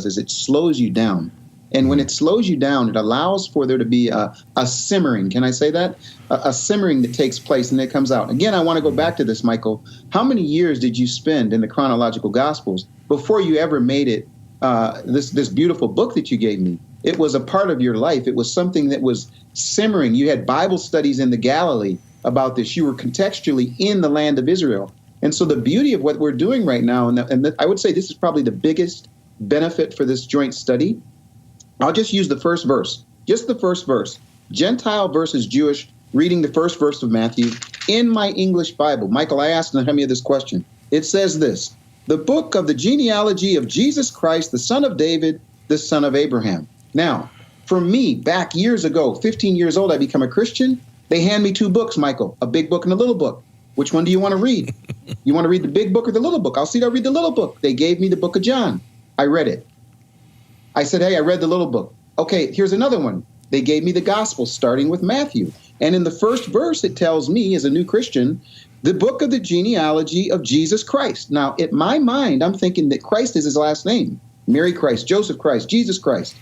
is it slows you down. And when it slows you down, it allows for there to be a simmering. Can I say that? A simmering that takes place and it comes out. Again, I want to go back to this, Michael. How many years did you spend in the chronological Gospels before you ever made it this beautiful book that you gave me? It was a part of your life. It was something that was simmering. You had Bible studies in the Galilee about this. You were contextually in the land of Israel. And so the beauty of what we're doing right now, and I would say this is probably the biggest benefit for this joint study. I'll just use the first verse, just the first verse. Gentile versus Jewish, reading the first verse of Matthew in my English Bible. Michael, I asked Nehemiah this question. It says this, the book of the genealogy of Jesus Christ, the son of David, the son of Abraham. Now, for me, back years ago, 15 years old, I become a Christian. They hand me two books, Michael, a big book and a little book. Which one do you want to read? You want to read the big book or the little book? I'll read the little book. They gave me the book of John. I read it. I said, hey, I read the little book. Okay, here's another one. They gave me the gospel, starting with Matthew. And in the first verse, it tells me, as a new Christian, the book of the genealogy of Jesus Christ. Now, in my mind, I'm thinking that Christ is his last name. Mary Christ, Joseph Christ, Jesus Christ.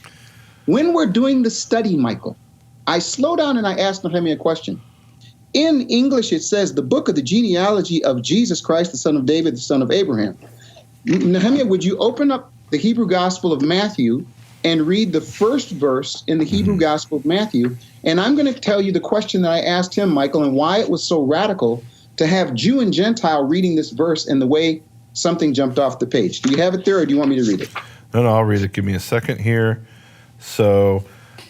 When we're doing the study, Michael, I slow down and I ask Nehemiah a question. In English, it says the book of the genealogy of Jesus Christ, the son of David, the son of Abraham. Nehemiah, would you open up the Hebrew Gospel of Matthew and read the first verse in the Hebrew Gospel of Matthew? And I'm going to tell you the question that I asked him, Michael, and why it was so radical to have Jew and Gentile reading this verse and the way something jumped off the page. Do you have it there, or do you want me to read it? No, I'll read it. Give me a second here. So,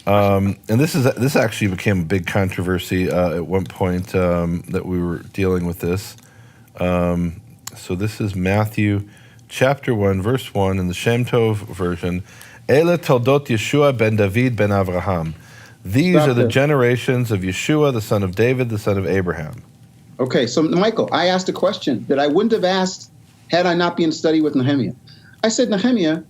and this actually became a big controversy at one point that we were dealing with this. So this is Matthew chapter 1, verse 1 in the Shem Tov version. Ele toldot Yeshua ben David ben Avraham. These are the generations of Yeshua, the son of David, the son of Abraham. Okay, so Michael, I asked a question that I wouldn't have asked had I not been in study with Nehemiah. I said, Nehemiah,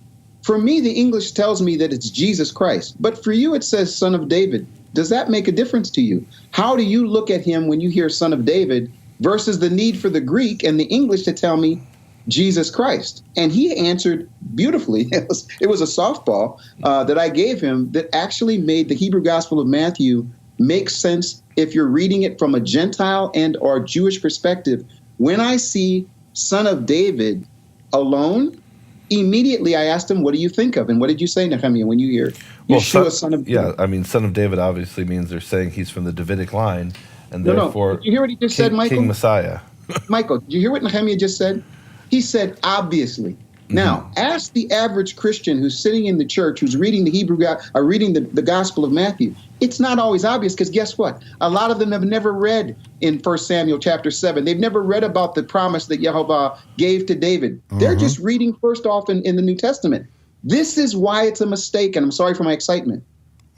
for me, the English tells me that it's Jesus Christ, but for you, it says son of David. Does that make a difference to you? How do you look at him when you hear son of David versus the need for the Greek and the English to tell me Jesus Christ? And he answered beautifully. It was a softball that I gave him that actually made the Hebrew Gospel of Matthew make sense if you're reading it from a Gentile and or Jewish perspective. When I see son of David alone, immediately I asked him, what do you think of? And what did you say, Nehemiah, when you hear Yeshua, son of David? Yeah, I mean, son of David obviously means they're saying he's from the Davidic line, and therefore Did you hear what he just said, Michael? King Messiah. Michael, did you hear what Nehemiah just said? He said, obviously. Now, ask the average Christian who's sitting in the church, who's reading the Gospel of Matthew. It's not always obvious because guess what? A lot of them have never read in 1 Samuel chapter 7. They've never read about the promise that Yehovah gave to David. They're just reading first off in the New Testament. This is why it's a mistake, and I'm sorry for my excitement.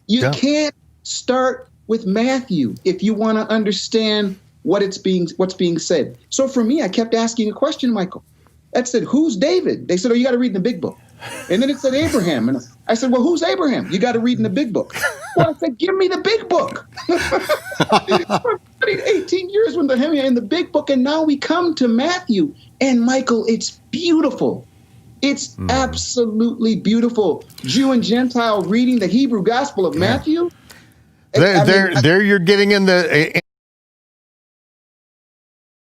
You can't start with Matthew if you want to understand what's being said. So for me, I kept asking a question, Michael. I said, who's David? They said, oh, you got to read in the big book. And then it said Abraham. And I said, well, who's Abraham? You got to read in the big book. Well, I said, give me the big book. I studied 18 years with Nehemiah in the big book, and now we come to Matthew. And, Michael, it's beautiful. It's absolutely beautiful. Jew and Gentile reading the Hebrew Gospel of Matthew. There you're getting into